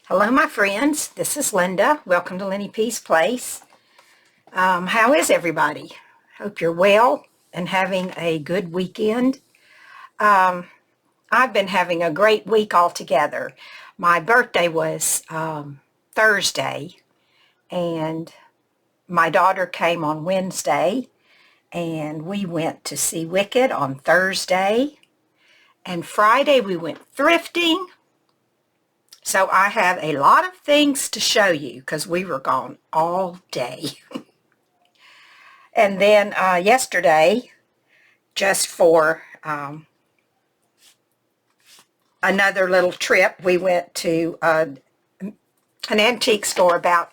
Hello, my friends. This is Linda. Welcome to Lenny P's Place. How is everybody? Hope you're well and having a good weekend. I've been having a great week altogether. My birthday was Thursday, and my daughter came on Wednesday, and we went to see Wicked on Thursday. And Friday we went thrifting. So I have a lot of things to show you because we were gone all day. And then yesterday, just for another little trip, we went to an antique store about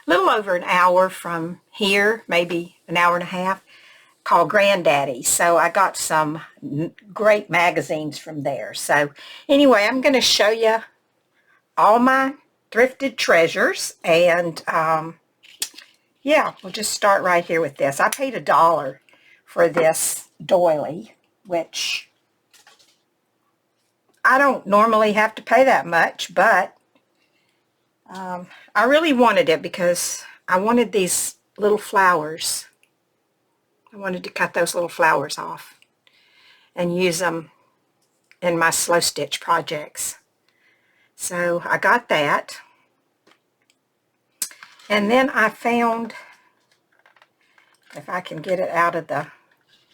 a little over an hour from here, maybe an hour and a half, called Granddaddy. So I got some great magazines from there. So anyway, I'm going to show you all my thrifted treasures, and yeah, we'll just start right here with this. I paid $1 for this doily, which I don't normally have to pay that much, but I really wanted it because I wanted these little flowers. I wanted to cut those little flowers off and use them in my slow stitch projects. So I got that. And then I found, if I can get it out of the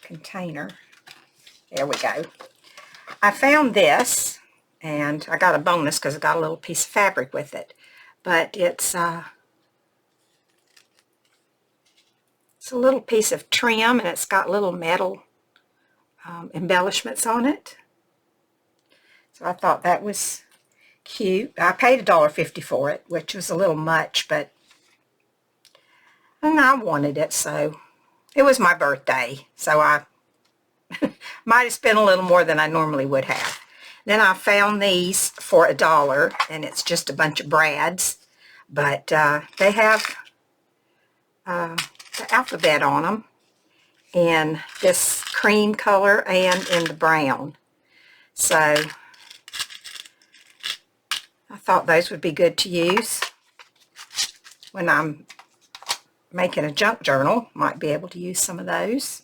container, there we go. I found this, and I got a bonus because I got a little piece of fabric with it. But it's a little piece of trim, and it's got little metal embellishments on it. So I thought that was cute. I paid $1.50 for it, which was a little much, but and I wanted it, so it was my birthday, so I might have spent a little more than I normally would have. Then I found these for $1, and it's just a bunch of brads, but they have the alphabet on them in this cream color and in the brown. So I thought those would be good to use when I'm making a junk journal. Might be able to use some of those.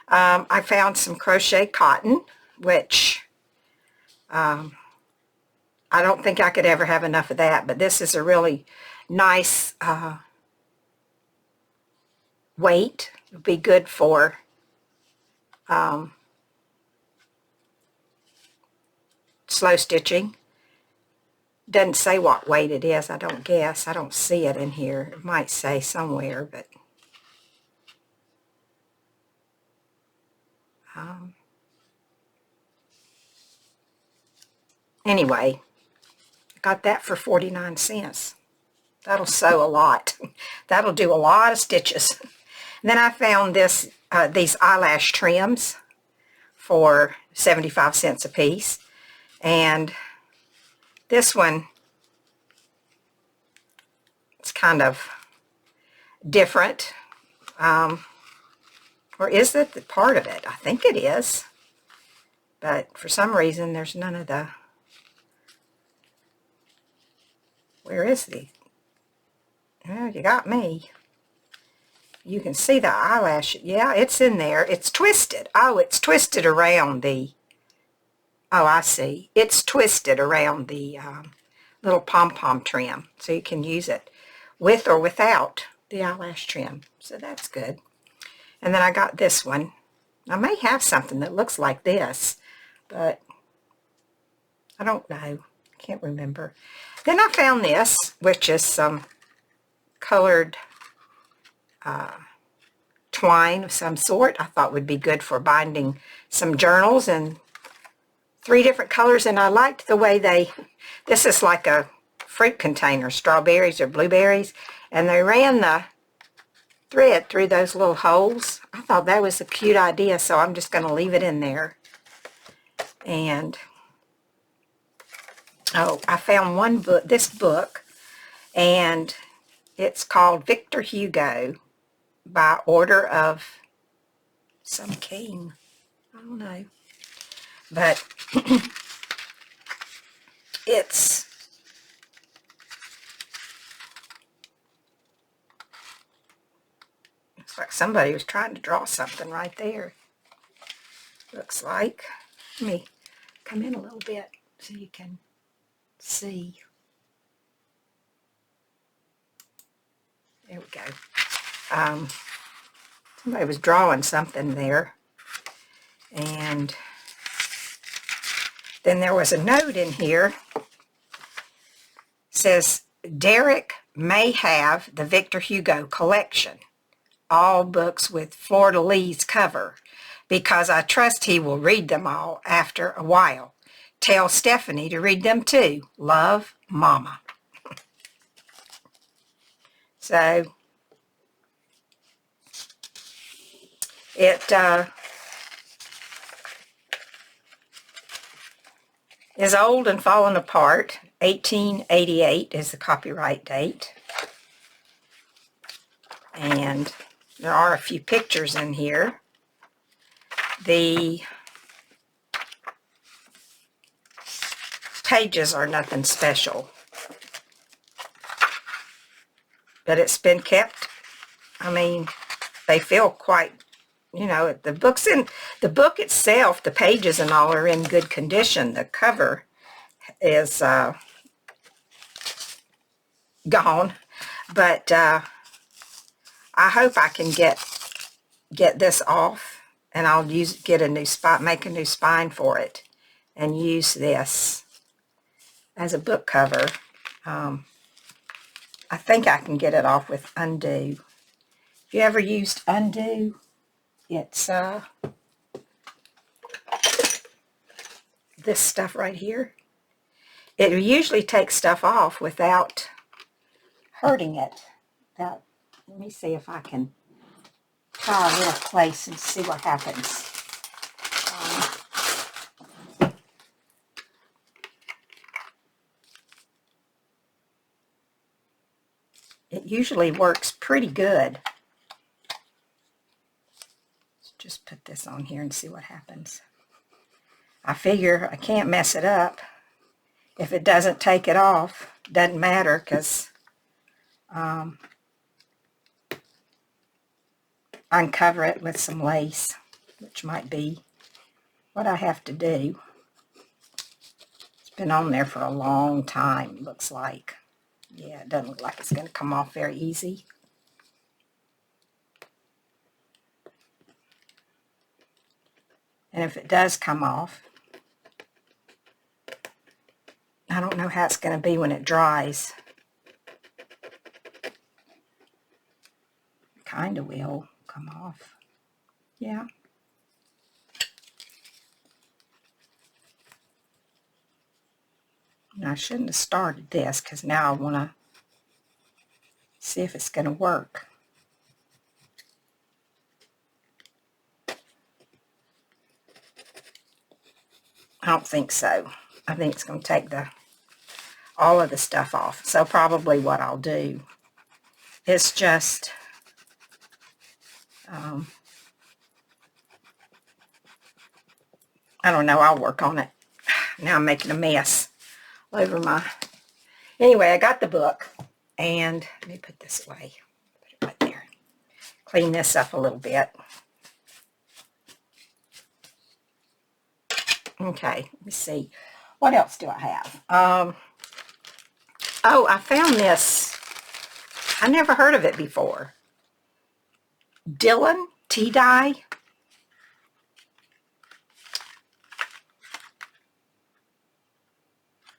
I found some crochet cotton, which I don't think I could ever have enough of that, but this is a really nice weight. It would be good for slow stitching. Doesn't say what weight it is, I don't guess. I don't see it in here. It might say somewhere, but anyway, I got that for 49 cents. That'll sew a lot. That'll do a lot of stitches. And then I found this these eyelash trims for 75 cents a piece. And this one, it's kind of different. Or is it the part of it? I think it is. But for some reason, there's none of the... Where is the... Well, you got me. You can see the eyelash. Yeah, it's in there. It's twisted. Oh, it's twisted around the... Oh, I see. It's twisted around the little pom-pom trim. So you can use it with or without the eyelash trim. So that's good. And then I got this one. I may have something that looks like this, but I don't know. Can't remember. Then I found this, which is some colored twine of some sort. I thought would be good for binding some journals in 3 different colors, and I liked the way this is like a fruit container, strawberries or blueberries, and they ran the thread through those little holes. I thought that was a cute idea, so I'm just going to leave it in there. And oh, I found one book, this book, and it's called Victor Hugo by order of some king. I don't know. But it's like somebody was trying to draw something right there. Looks like. Let me come in a little bit so you can see. There we go. Somebody was drawing something there. And then there was a note in here. It says, Derek may have the Victor Hugo collection. All books with fleur-de-lis cover, because I trust he will read them all after a while. Tell Stephanie to read them too. Love, Mama. So, it is old and fallen apart. 1888 is the copyright date. And there are a few pictures in here. The pages are nothing special, but it's been kept. I mean, they feel quite, you know, the book itself, the pages and all are in good condition. The cover is gone, but I hope I can get this off, and I'll get a new spine, make a new spine for it, and use this as a book cover. I think I can get it off with Undo. If you ever used Undo, it's this stuff right here. It usually takes stuff off without hurting it. Let me see if I can try a little place and see what happens. It usually works pretty good. Let's just put this on here and see what happens. I figure I can't mess it up. If it doesn't take it off, doesn't matter, because I can cover it with some lace, which might be what I have to do. It's been on there for a long time, looks like. Yeah, it doesn't look like it's going to come off very easy. And if it does come off, I don't know how it's going to be when it dries. Kind of will come off. Yeah. And I shouldn't have started this, because now I want to see if it's going to work. I don't think so. I think it's going to take all of the stuff off. So probably what I'll do is just I don't know, I'll work on it. Now I'm making a mess over my... Anyway, I got the book, and let me put this away. Put it right there. Clean this up a little bit. Okay, let me see. What else do I have? Oh, I found this. I never heard of it before. Dylan tea dye.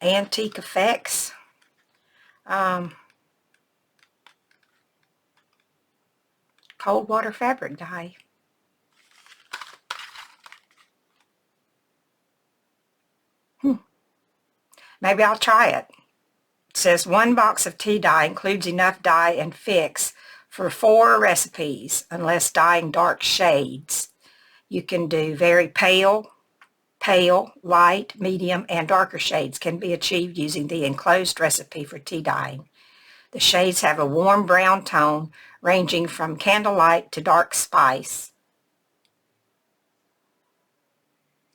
Antique Effects. Cold water fabric dye. Maybe I'll try it. It says 1 box of tea dye includes enough dye and fix for 4 recipes, unless dyeing dark shades. You can do very pale, light, medium, and darker shades can be achieved using the enclosed recipe for tea dyeing. The shades have a warm brown tone ranging from candlelight to dark spice.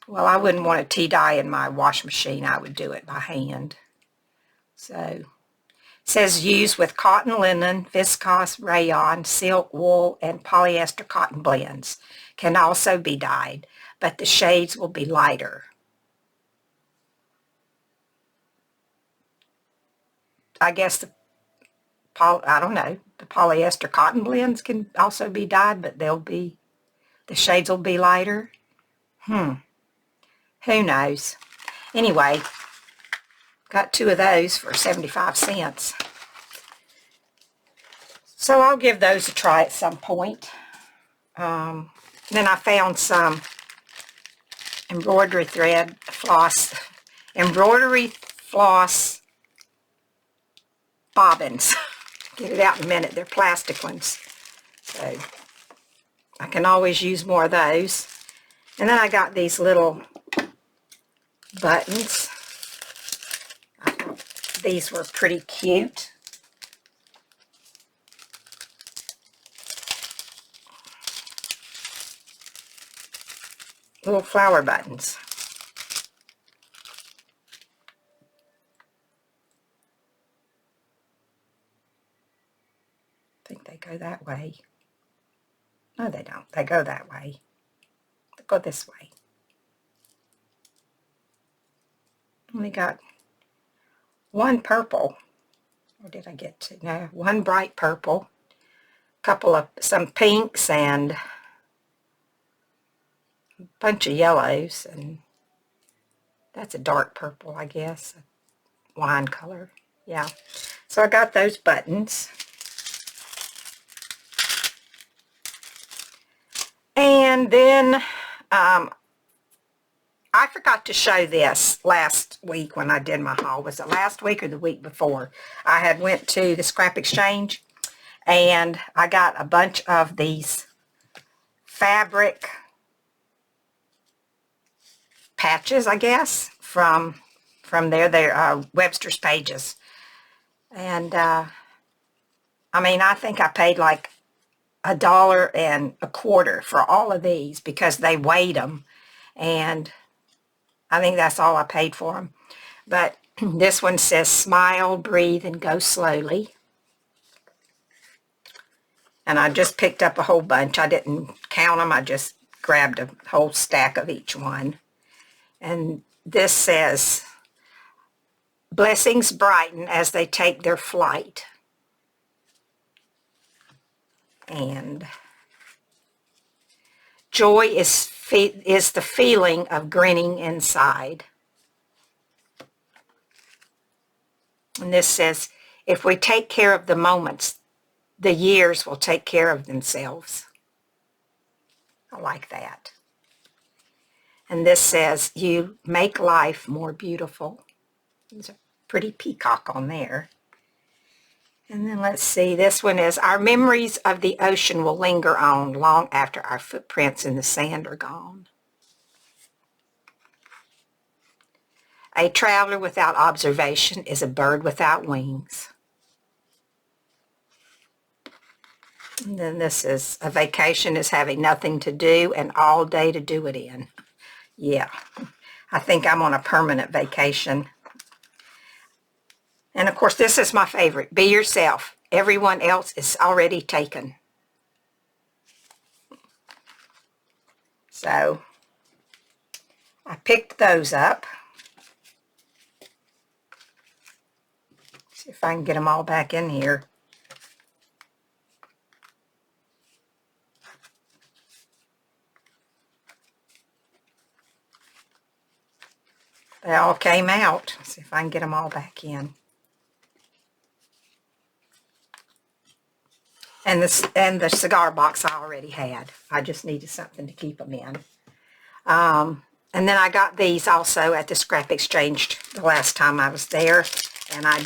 Well, I wouldn't want a tea dye in my wash machine. I would do it by hand. So, It says used with cotton, linen, viscose, rayon, silk, wool, and polyester cotton blends. Can also be dyed, but the shades will be lighter. I guess I don't know, the polyester cotton blends can also be dyed, but the shades will be lighter. Who knows? Anyway, got 2 of those for 75 cents. So I'll give those a try at some point. Then I found some embroidery floss bobbins. Get it out in a minute. They're plastic ones. So I can always use more of those. And then I got these little buttons. I thought these were pretty cute. Little flower buttons. I think they go that way. No, they don't. They go that way. They go this way. Only got one purple. Or did I get to? No, one bright purple. Some pinks and a bunch of yellows. And that's a dark purple, I guess. A wine color. Yeah. So I got those buttons. And then I forgot to show this last week when I did my haul. Was it last week or the week before? I had went to the scrap exchange and I got a bunch of these fabric patches, I guess, from there. They're Webster's Pages. And I mean, I think I paid like $1.25 for all of these because they weighed them, and I think that's all I paid for them. But this one says smile, breathe, and go slowly. And I just picked up a whole bunch. I didn't count them. I just grabbed a whole stack of each one. And this says, blessings brighten as they take their flight. And joy is the feeling of grinning inside. And this says, if we take care of the moments, the years will take care of themselves. I like that. And this says, you make life more beautiful. There's a pretty peacock on there. And then let's see, this one is, our memories of the ocean will linger on long after our footprints in the sand are gone. A traveler without observation is a bird without wings. And then this is, a vacation is having nothing to do and all day to do it in. Yeah, I think I'm on a permanent vacation. And of course, this is my favorite. Be yourself. Everyone else is already taken. So, I picked those up. See if I can get them all back in here. They all came out. See if I can get them all back in. And the cigar box I already had. I just needed something to keep them in. And then I got these also at the scrap exchange the last time I was there. And I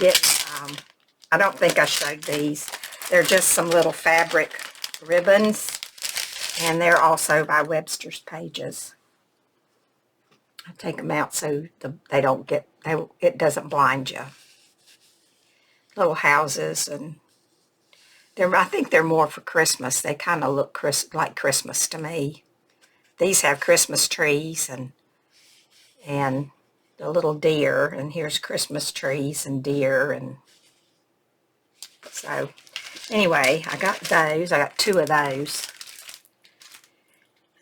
don't think I showed these. They're just some little fabric ribbons. And they're also by Webster's Pages. I take them out so it doesn't blind you. Little houses, and I think they're more for Christmas. They kind of look like Christmas to me. These have Christmas trees and the little deer, and here's Christmas trees and deer, and So anyway, I got those. I got 2 of those.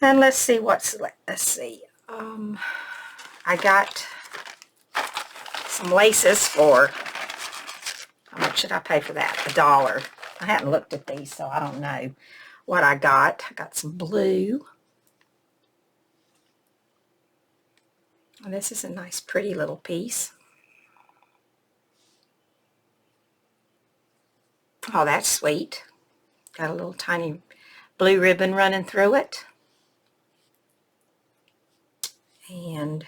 And let's see let's see. I got some laces for, how much should I pay for that? $1. I hadn't looked at these, so I don't know what I got. I got some blue. And this is a nice, pretty little piece. Oh, that's sweet. Got a little tiny blue ribbon running through it. And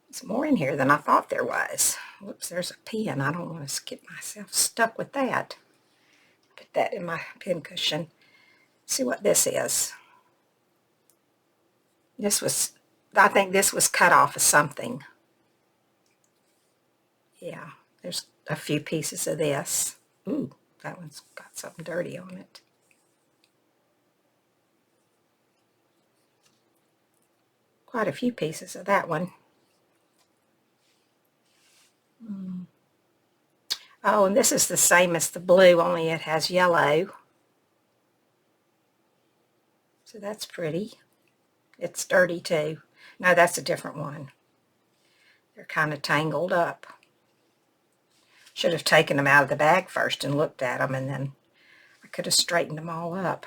there's more in here than I thought there was. Whoops, there's a pen. I don't want to get myself stuck with that. Put that in my pin cushion. See what this is. This was, I think this was cut off of something. Yeah, there's a few pieces of this. Ooh, that one's got something dirty on it. Quite a few pieces of that one. Oh, and this is the same as the blue, only it has yellow. So that's pretty. It's dirty too. No, that's a different one. They're kind of tangled up. Should have taken them out of the bag first and looked at them, and then I could have straightened them all up.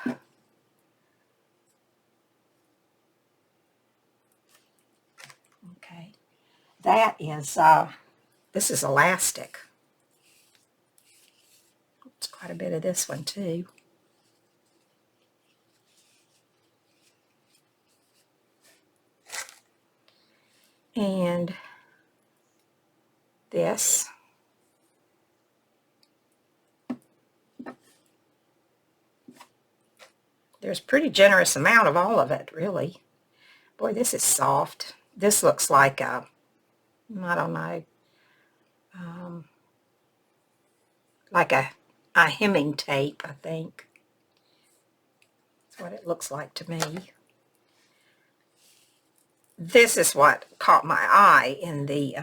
Okay. That is, this is elastic. It's quite a bit of this one too. And this. There's a pretty generous amount of all of it, really. Boy, this is soft. This looks like a, I don't know, like a hemming tape, I think. That's what it looks like to me. This is what caught my eye in the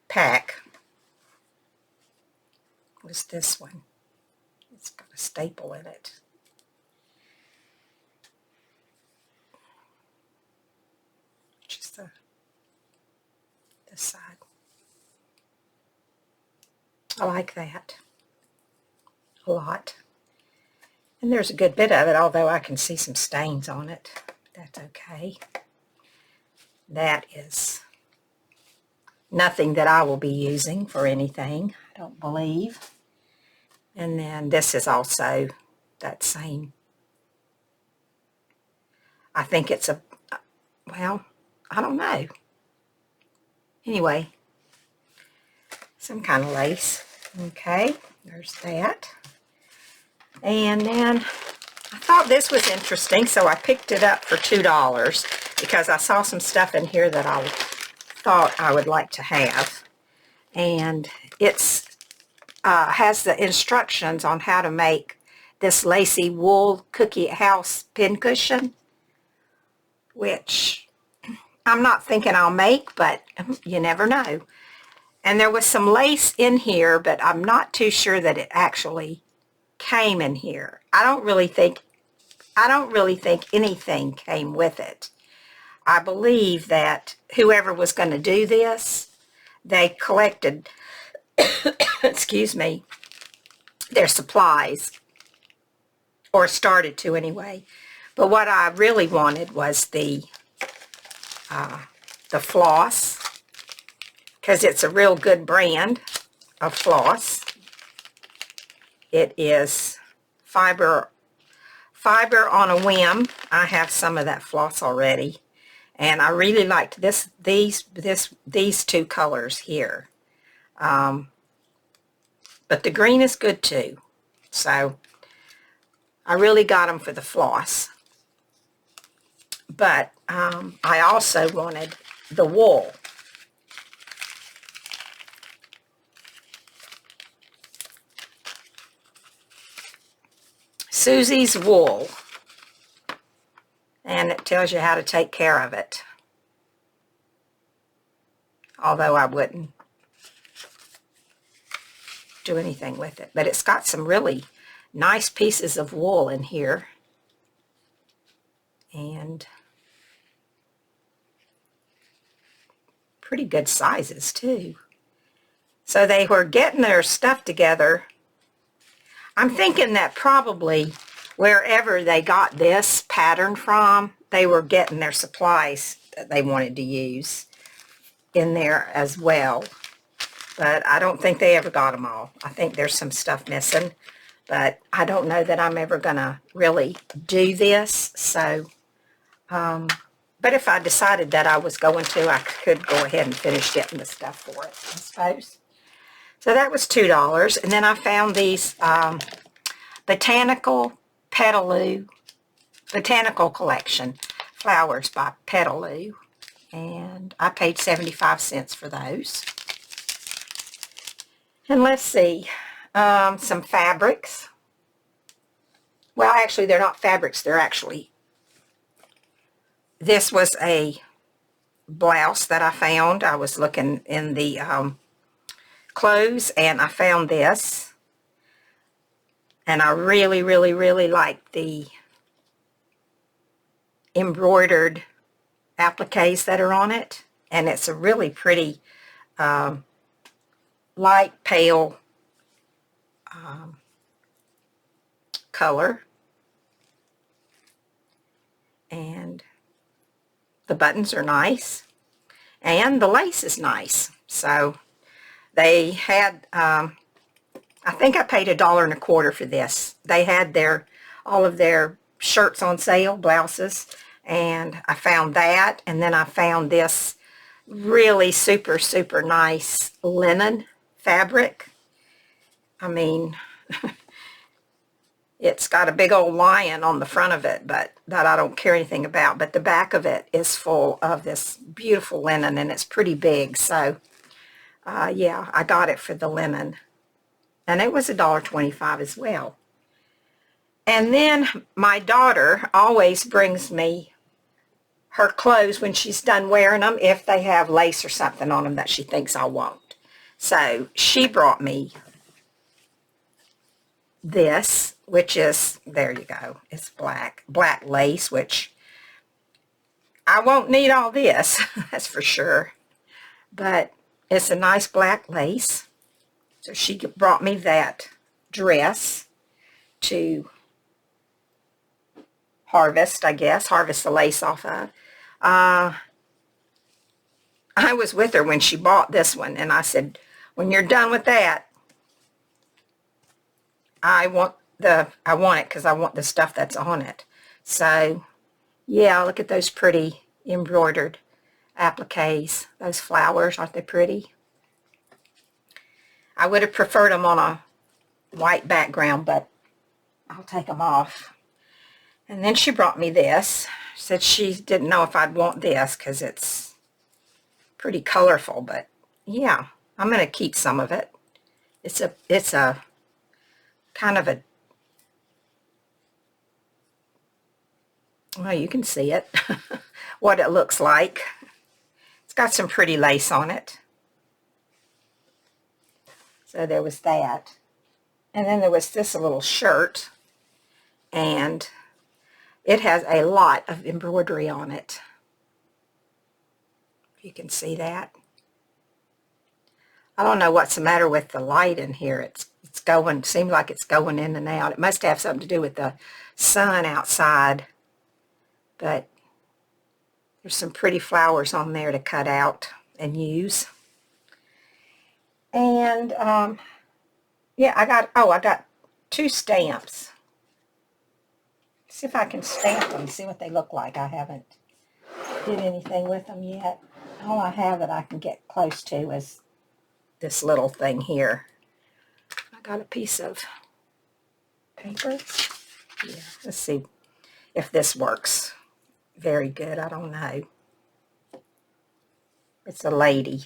pack. Was this one. It's got a staple in it. Just this side. I like that a lot. And there's a good bit of it, although I can see some stains on it. That's okay. That is nothing that I will be using for anything, I don't believe. And then this is also that same. I think it's a, well, I don't know. Anyway, some kind of lace. Okay, there's that. And then I thought this was interesting, so I picked it up for $2 because I saw some stuff in here that I thought I would like to have. And it's has the instructions on how to make this lacy wool cookie house pincushion, which I'm not thinking I'll make, but you never know. And there was some lace in here, but I'm not too sure that it actually came in here. I don't really think anything came with it. I believe that whoever was going to do this, they collected, excuse me, their supplies, or started to anyway. But what I really wanted was the floss, because it's a real good brand of floss. It is fiber on a whim. I have some of that floss already, and I really liked these two colors here. But the green is good too, so I really got them for the floss. But I also wanted the wool. Susie's wool, and it tells you how to take care of it, although I wouldn't do anything with it. But it's got some really nice pieces of wool in here. And pretty good sizes too. So they were getting their stuff together. I'm thinking that probably wherever they got this pattern from, they were getting their supplies that they wanted to use in there as well. But I don't think they ever got them all. I think there's some stuff missing. But I don't know that I'm ever going to really do this. So, but if I decided that I was going to, I could go ahead and finish getting the stuff for it, I suppose. So that was $2. And then I found these Botanical Collection flowers by Petaloo. And I paid 75 cents for those. And let's see, some fabrics. Well, actually, they're not fabrics. They're actually, this was a blouse that I found. I was looking in the clothes, and I found this. And I really, really, really like the embroidered appliques that are on it. And it's a really pretty light pale color. And the buttons are nice. And the lace is nice. So they had, I think I paid $1.25 for this. They had all of their shirts on sale, blouses. And I found that. And then I found this really super, super nice linen fabric. I mean, it's got a big old lion on the front of it, but that I don't care anything about. But the back of it is full of this beautiful linen, and it's pretty big. So, yeah, I got it for the linen. And it was $1.25 as well. And then my daughter always brings me her clothes when she's done wearing them, if they have lace or something on them that she thinks I won't. So she brought me this, which is, there you go, it's black lace, which I won't need all this, that's for sure. But it's a nice black lace. So she brought me that dress to harvest, I guess, harvest the lace off of. I was with her when she bought this one, and I said, when you're done with that, I want it because I want the stuff that's on it. So, yeah, look at those pretty embroidered appliques. Those flowers, aren't they pretty? I would have preferred them on a white background, but I'll take them off. And then she brought me this. She said she didn't know if I'd want this because it's pretty colorful, but yeah, I'm going to keep some of it. It's a kind of a, well, you can see it, what it looks like. It's got some pretty lace on it. So there was that. And then there was this little shirt, and it has a lot of embroidery on it. You can see that. I don't know what's the matter with the light in here. It's going, seems like it's going in and out. It must have something to do with the sun outside. But there's some pretty flowers on there to cut out and use. And yeah, I got 2 stamps. See if I can stamp them, see what they look like. I haven't did anything with them yet. All I have that I can get close to is this little thing here. I got a piece of paper. Yeah, let's see if this works very good. I don't know. It's a lady.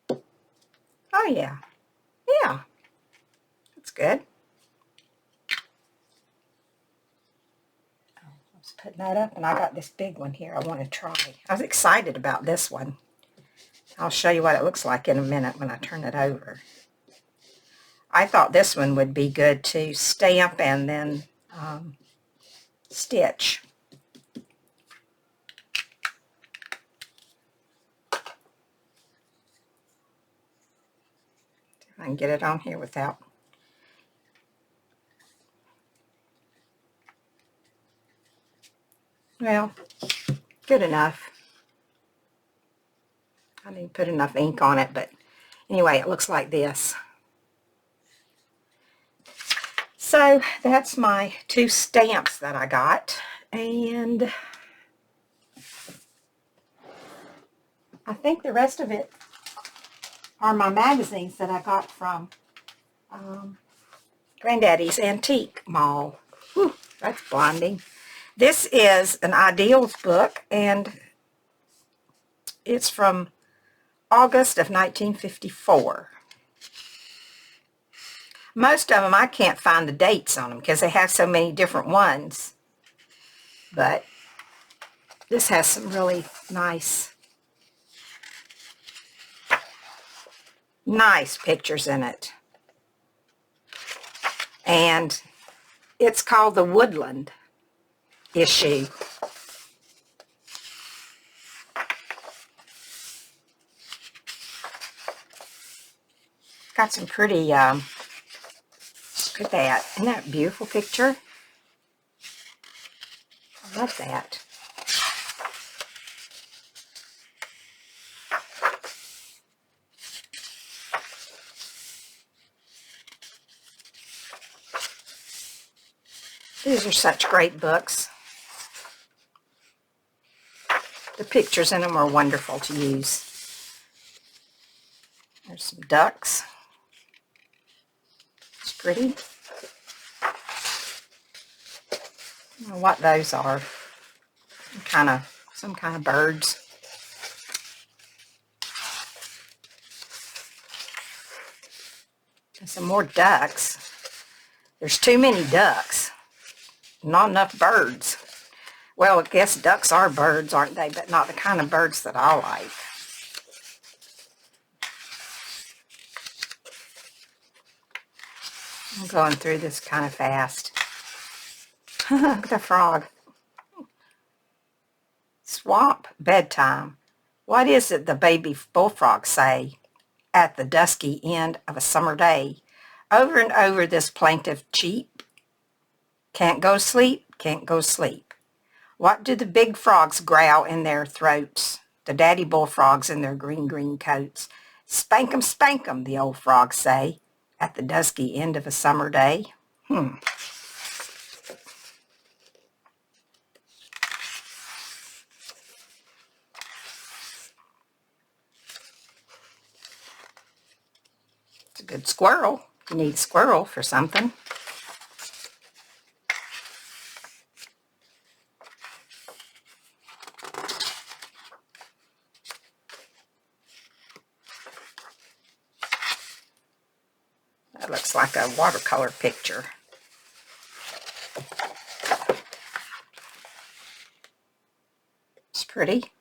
Oh, yeah. Yeah. That's good. I was putting that up, and I got this big one here I want to try. I was excited about this one. I'll show you what it looks like in a minute when I turn it over. I thought this one would be good to stamp and then stitch. I can get it on here without. Well, good enough. I didn't put enough ink on it, but anyway, it looks like this. So that's my 2 stamps that I got, and I think the rest of it are my magazines that I got from Granddaddy's Antique Mall. Whew, that's blinding. This is an Ideals book, and it's from August of 1954. Most of them, I can't find the dates on them because they have so many different ones. But this has some really nice pictures in it. And it's called the Woodland issue. Got some pretty, look at that. Isn't that a beautiful picture? I love that. These are such great books. The pictures in them are wonderful to use. There's some ducks. It's pretty. I don't know what those are. Some kind of birds. And some more ducks. There's too many ducks. Not enough birds. Well, I guess ducks are birds, aren't they? But not the kind of birds that I like. I'm going through this kind of fast. Look at the frog. Swamp bedtime. What is it the baby bullfrogs say at the dusky end of a summer day? Over and over this plaintive cheep. Can't go sleep, can't go sleep. What do the big frogs growl in their throats? The daddy bullfrogs in their green, green coats. Spank 'em, the old frogs say, at the dusky end of a summer day. It's a good squirrel. You need a squirrel for something. That looks like a watercolor picture. It's pretty.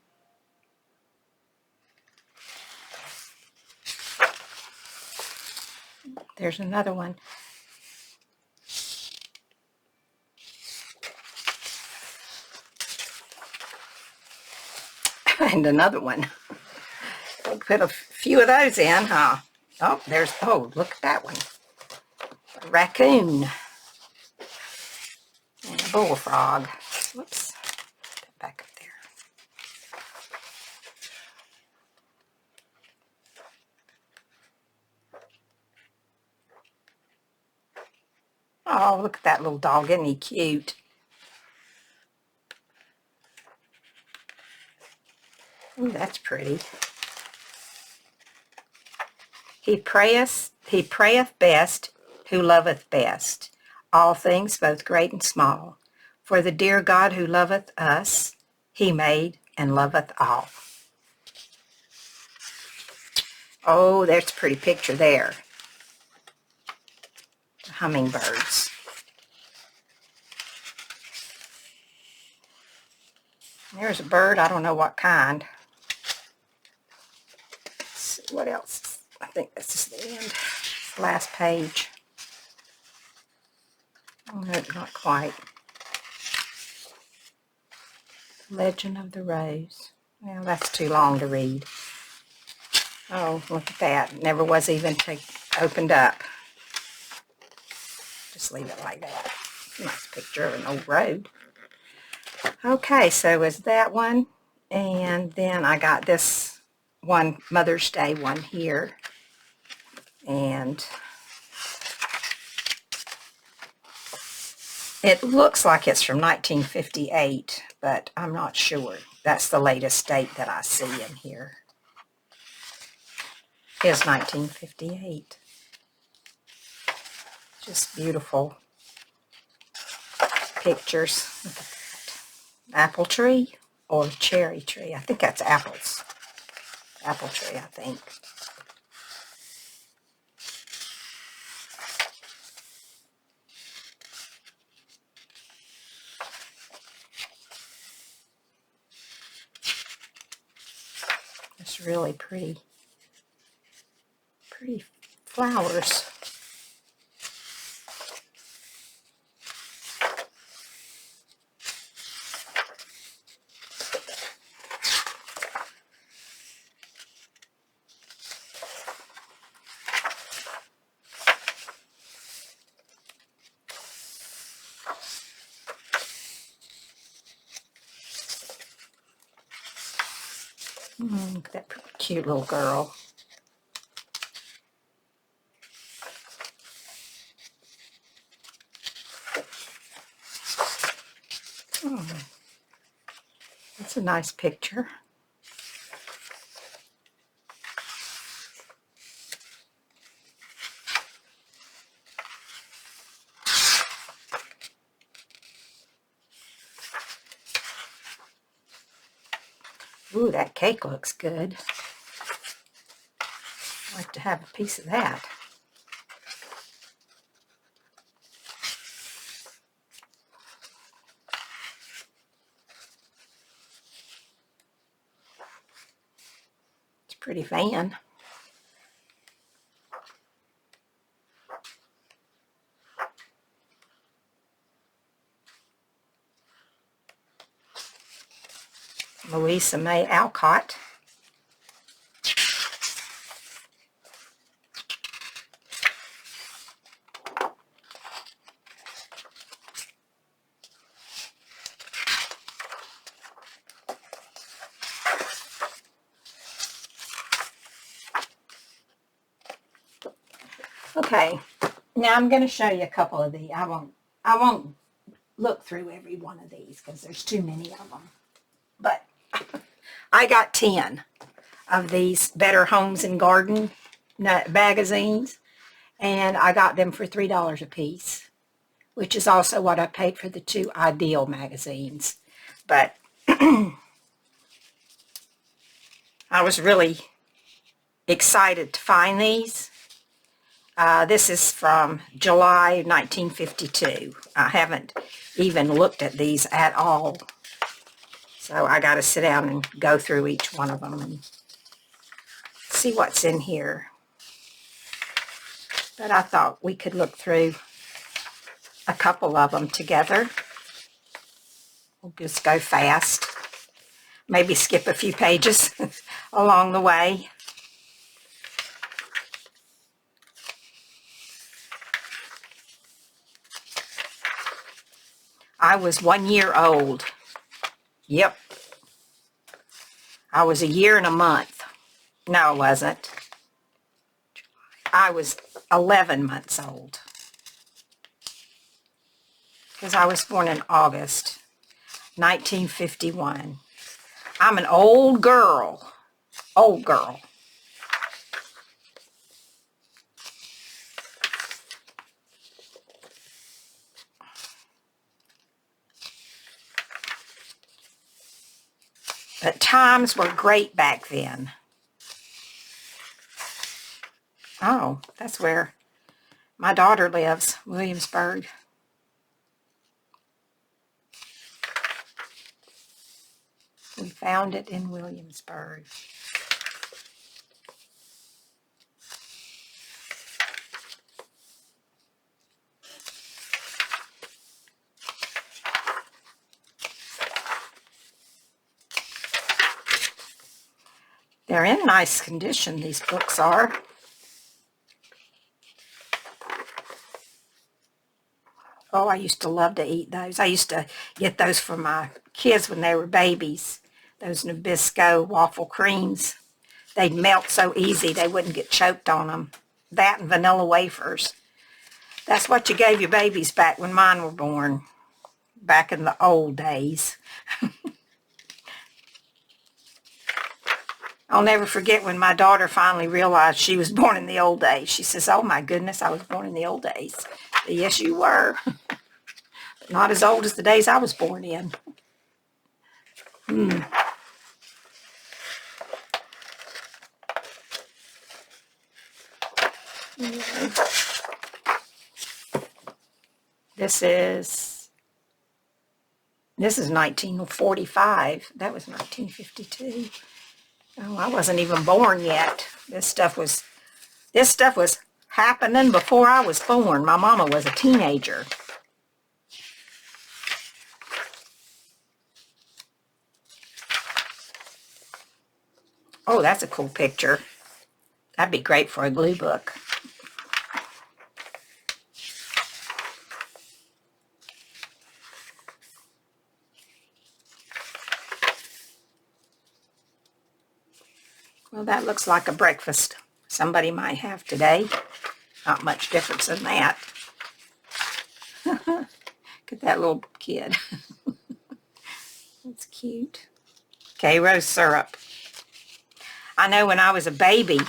There's another one. And another one. We'll put a few of those in, huh? Oh, look at that one. A raccoon. And a bullfrog. Whoops. Put that back up there. Oh, look at that little dog. Isn't he cute? Ooh, that's pretty. He prayeth best who loveth best all things, both great and small. For the dear God who loveth us, he made and loveth all. Oh, there's a pretty picture there. The hummingbirds. There's a bird. I don't know what kind. Let's see what else. I think this is the end. last page. Oh, no, not quite. Legend of the Rose. Well, that's too long to read. Oh, look at that. Never was even opened up. Just leave it like that. Nice picture of an old road. Okay, so is that one. And then I got this one, Mother's Day one here. And it looks like it's from 1958, but I'm not sure. That's the latest date that I see in here. Is 1958. Just beautiful pictures. Look at that. Apple tree or cherry tree. I think that's apples. Apple tree, I think. It's really pretty. Pretty flowers. Look at that cute little girl. Oh, that's a nice picture. Ooh, that cake looks good. I'd like to have a piece of that. It's a pretty van. Louisa May Alcott. Okay, now I'm going to show you a couple of these. I won't look through every one of these because there's too many of them. But I got 10 of these Better Homes and Garden magazines, and I got them for $3 a piece, which is also what I paid for the 2 Ideal magazines. But I was really excited to find these. This is from July 1952. I haven't even looked at these at all. So I got to sit down and go through each one of them and see what's in here. But I thought we could look through a couple of them together. We'll just go fast. Maybe skip a few pages along the way. I was 1 year old. Yep. I was a year and a month. No, I wasn't. I was 11 months old. Because I was born in August 1951. I'm an old girl. Old girl. But times were great back then. Oh, that's where my daughter lives, Williamsburg. We found it in Williamsburg. They're in nice condition, these books are. Oh, I used to love to eat those. I used to get those for my kids when they were babies. Those Nabisco waffle creams. They'd melt so easy they wouldn't get choked on them. That and vanilla wafers. That's what you gave your babies back when mine were born. Back in the old days. I'll never forget when my daughter finally realized she was born in the old days. She says, "Oh my goodness, I was born in the old days." But yes, you were. Not as old as the days I was born in. This is 1945. That was 1952. Oh, I wasn't even born yet. This stuff was happening before I was born. My mama was a teenager. Oh, that's a cool picture. That'd be great for a glue book. Well, that looks like a breakfast somebody might have today. Not much difference in that. Look at that little kid. That's cute. Karo syrup. I know when I was a baby, I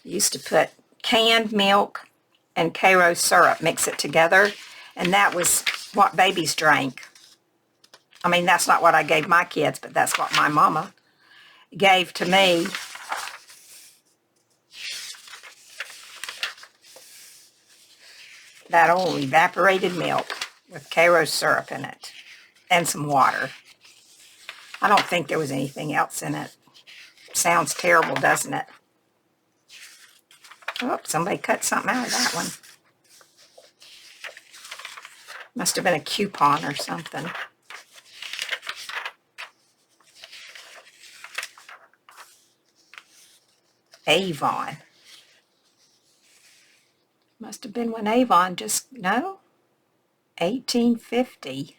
used to put canned milk and Karo syrup, mix it together, and that was what babies drank. I mean, that's not what I gave my kids, but that's what my mama gave to me. That old evaporated milk with Karo syrup in it and some water. I don't think there was anything else in it. Sounds terrible, doesn't it? Oh, somebody cut something out of that one. Must have been a coupon or something. Avon. Must have been when Avon just, no? 1850.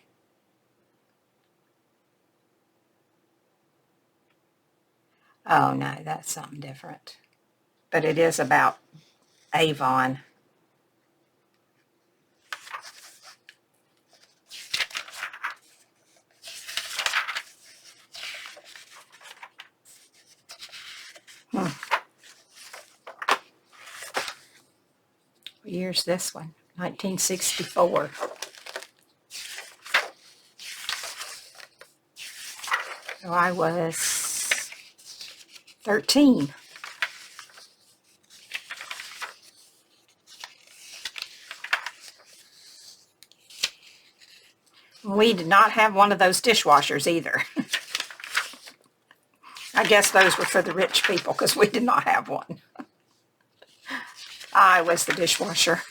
Oh, no, that's something different. But it is about Avon. What year's this one? 1964. So I was 13. We did not have one of those dishwashers either. I guess those were for the rich people because we did not have one. I was the dishwasher.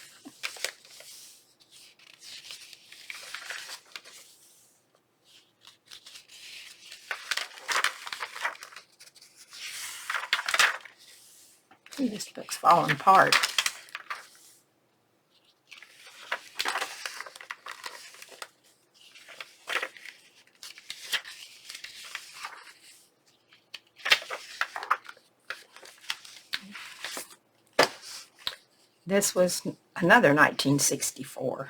Ooh, this book's falling apart. This was another 1964.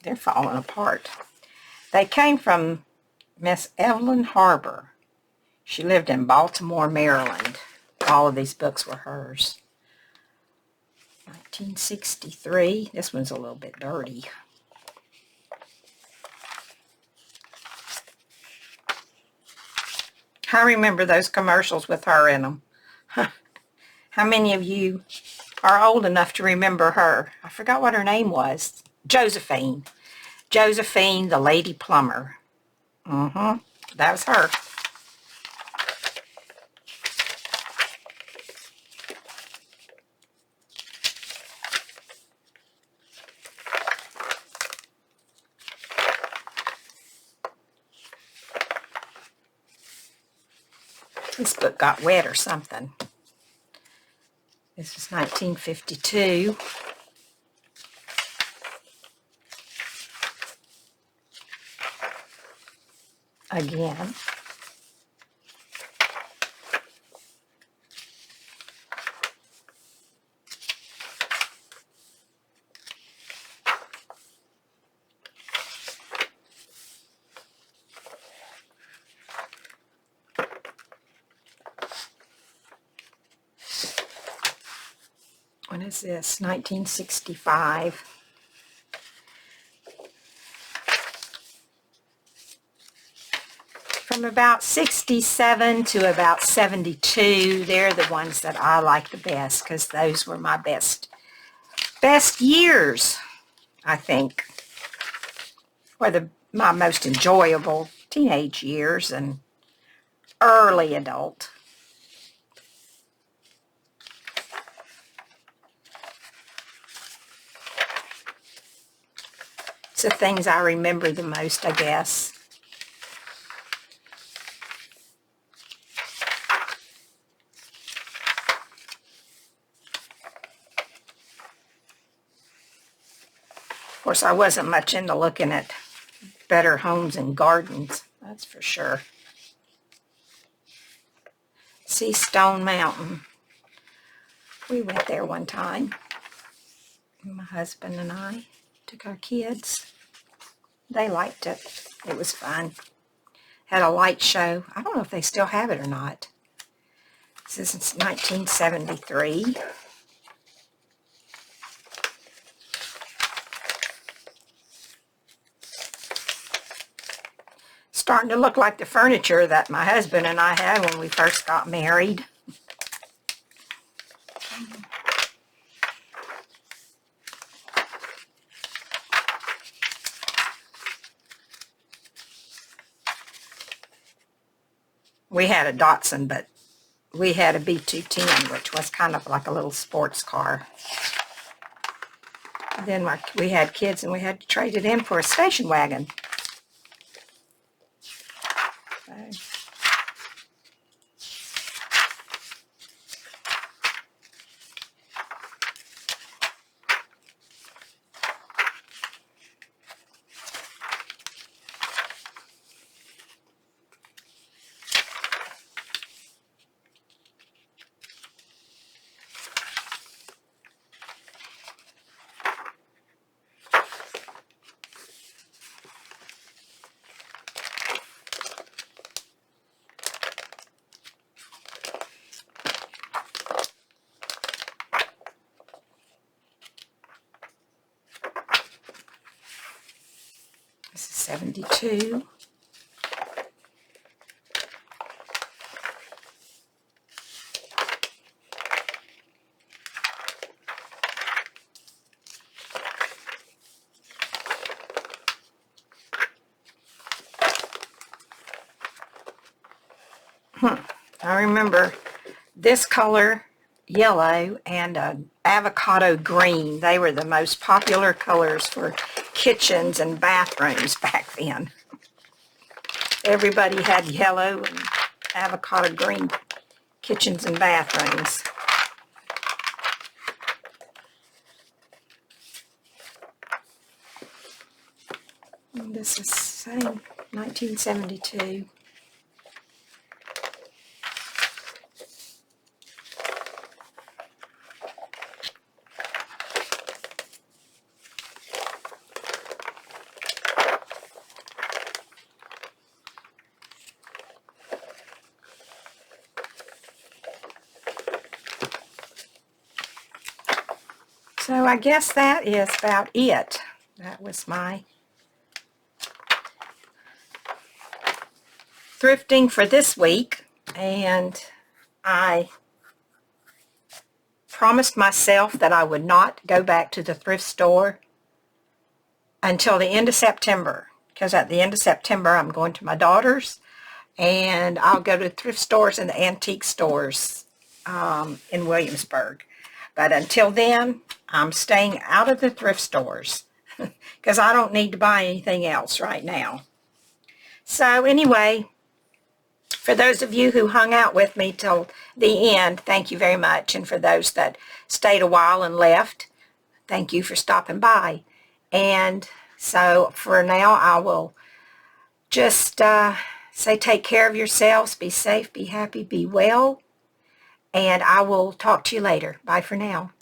They're falling apart. They came from Miss Evelyn Harbor. She lived in Baltimore, Maryland. All of these books were hers. 1963. This one's a little bit dirty. I remember those commercials with her in them. How many of you are old enough to remember her? I forgot what her name was. Josephine. Josephine, the lady plumber. That was her. This book got wet or something. This is 1952. Again. When is this? 1965. From about 67 to about 72, they're the ones that I like the best because those were my best years, I think. Or my most enjoyable teenage years and early adult. It's the things I remember the most, I guess. Of course, I wasn't much into looking at Better Homes and Gardens, that's for sure. See Stone Mountain. We went there one time. My husband and I took our kids. They liked it. It was fun. Had a light show. I don't know if they still have it or not. This is 1973. Starting to look like the furniture that my husband and I had when we first got married. We had a Datsun, but we had a B210, which was kind of like a little sports car. Then we had kids and we had to trade it in for a station wagon. This is 72. I remember this color, yellow, and avocado green. They were the most popular colors for kitchens and bathrooms back then. Everybody had yellow and avocado green kitchens and bathrooms. And this is same 1972. So I guess that is about it. That was my thrifting for this week, and I promised myself that I would not go back to the thrift store until the end of September, because at the end of September I'm going to my daughter's, and I'll go to thrift stores and the antique stores in Williamsburg. But until then, I'm staying out of the thrift stores because I don't need to buy anything else right now. So anyway, For those of you who hung out with me till the end, thank you very much. And for those that stayed a while and left, thank you for stopping by. And so for now, I will just say take care of yourselves. Be safe, be happy, be well. And I will talk to you later. Bye for now.